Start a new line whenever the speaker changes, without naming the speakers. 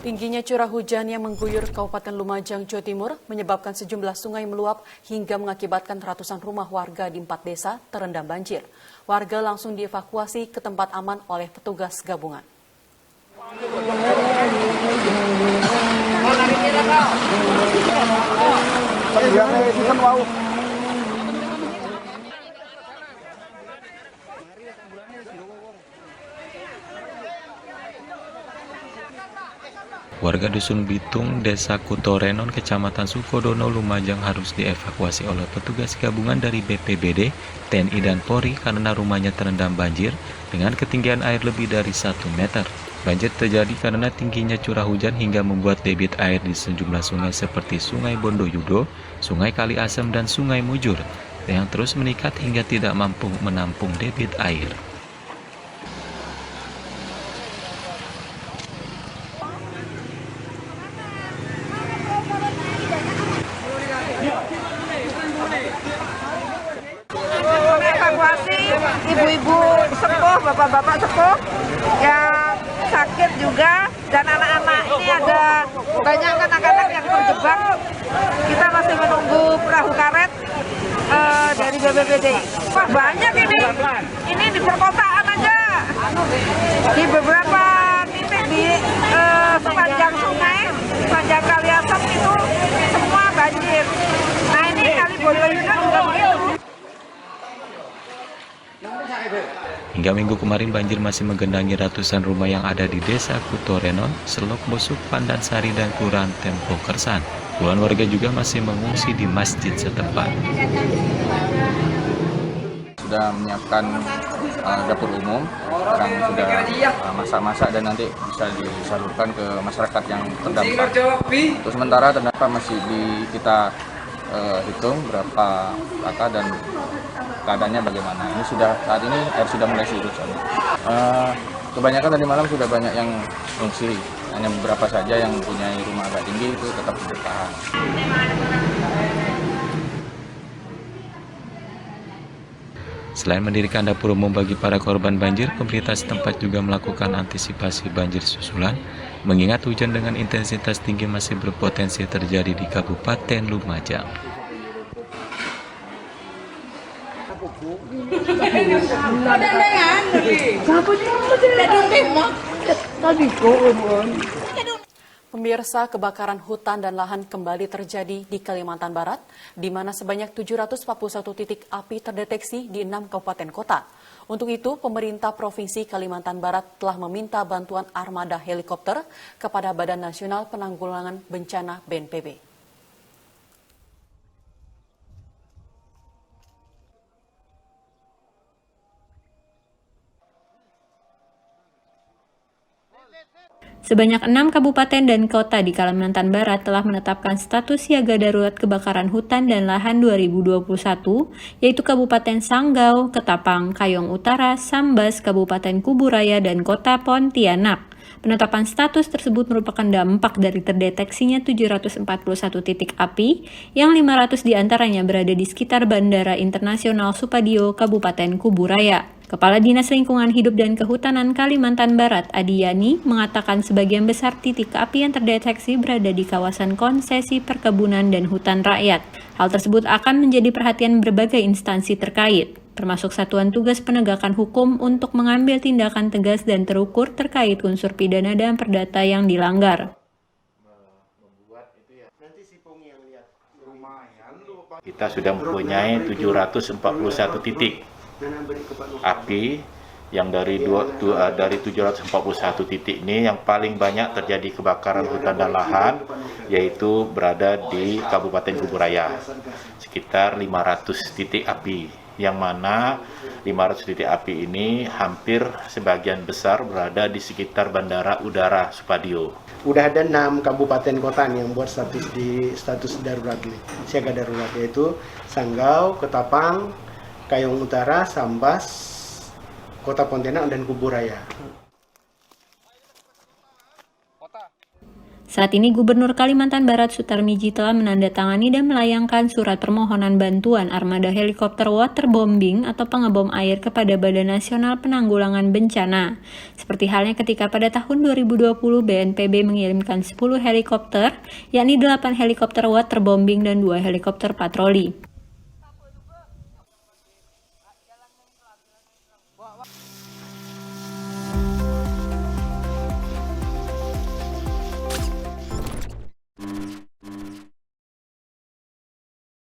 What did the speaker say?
Tingginya curah hujan yang mengguyur Kabupaten Lumajang, Jawa Timur menyebabkan sejumlah sungai meluap hingga mengakibatkan ratusan rumah warga di 4 desa terendam banjir. Warga langsung dievakuasi ke tempat aman oleh petugas gabungan.
Warga Dusun Bitung, Desa Kutorenon, Kecamatan Sukodono, Lumajang harus dievakuasi oleh petugas gabungan dari BPBD, TNI, dan Polri karena rumahnya terendam banjir dengan ketinggian air lebih dari 1 meter. Banjir terjadi karena tingginya curah hujan hingga membuat debit air di sejumlah sungai seperti Sungai Bondoyudo, Sungai Kali Asem, dan Sungai Mujur yang terus meningkat hingga tidak mampu menampung debit air.
Evakuasi ibu-ibu sepuh, bapak-bapak sepuh yang sakit juga, dan anak-anak ini ada banyak anak-anak yang terjebak. Kita masih menunggu perahu karet dari BPBD. Wah, banyak ini di perkotaan aja, di beberapa titik di sepanjang sungai, sepanjang Kali Asem itu semua banjir. Nah, ini Kali Bondoyudo juga begitu.
Hingga minggu kemarin banjir masih menggenangi ratusan rumah yang ada di Desa Kutorenon, Selok Bosuk, Pandansari, dan Kelurahan Tempo Kersan. Puluhan warga juga masih mengungsi di masjid setempat.
Sudah menyiapkan dapur umum, sekarang sudah masak-masak dan nanti bisa disalurkan ke masyarakat yang terdampak. Untuk sementara terdampak masih kita hitung berapa kakak dan keadaannya bagaimana. Ini saat ini air sudah mulai surut. Kebanyakan tadi malam sudah banyak yang mengungsi, hanya beberapa saja yang punya rumah agak tinggi itu tetap bertahan.
Selain mendirikan dapur umum bagi para korban banjir, pemerintah setempat juga melakukan antisipasi banjir susulan, mengingat hujan dengan intensitas tinggi masih berpotensi terjadi di Kabupaten Lumajang.
Pemirsa, kebakaran hutan dan lahan kembali terjadi di Kalimantan Barat, di mana sebanyak 741 titik api terdeteksi di 6 kabupaten kota. Untuk itu, pemerintah Provinsi Kalimantan Barat telah meminta bantuan armada helikopter kepada Badan Nasional Penanggulangan Bencana (BNPB).
Sebanyak 6 kabupaten dan kota di Kalimantan Barat telah menetapkan status siaga darurat kebakaran hutan dan lahan 2021, yaitu Kabupaten Sanggau, Ketapang, Kayong Utara, Sambas, Kabupaten Kuburaya, dan Kota Pontianak. Penetapan status tersebut merupakan dampak dari terdeteksinya 741 titik api, yang 500 diantaranya berada di sekitar Bandara Internasional Supadio, Kabupaten Kuburaya. Kepala Dinas Lingkungan Hidup dan Kehutanan Kalimantan Barat, Adi Yani, mengatakan sebagian besar titik api yang terdeteksi berada di kawasan konsesi perkebunan dan hutan rakyat. Hal tersebut akan menjadi perhatian berbagai instansi terkait, termasuk Satuan Tugas Penegakan Hukum untuk mengambil tindakan tegas dan terukur terkait unsur pidana dan perdata yang dilanggar.
Kita sudah mempunyai 741 titik api yang dari 741 titik ini yang paling banyak terjadi kebakaran hutan dan lahan, yaitu berada di Kabupaten Kuburaya, sekitar 500 titik api, yang mana 500 titik api ini hampir sebagian besar berada di sekitar Bandara Udara Supadio.
Udah ada 6 kabupaten kota yang buat status darurat nih, siaga darurat, yaitu Sanggau, Ketapang, Kayong Utara, Sambas, Kota Pontianak, dan Kuburaya.
Saat ini Gubernur Kalimantan Barat Sutarmiji telah menandatangani dan melayangkan surat permohonan bantuan armada helikopter waterbombing atau pengebom air kepada Badan Nasional Penanggulangan Bencana. Seperti halnya ketika pada tahun 2020 BNPB mengirimkan 10 helikopter, yakni 8 helikopter waterbombing dan 2 helikopter patroli.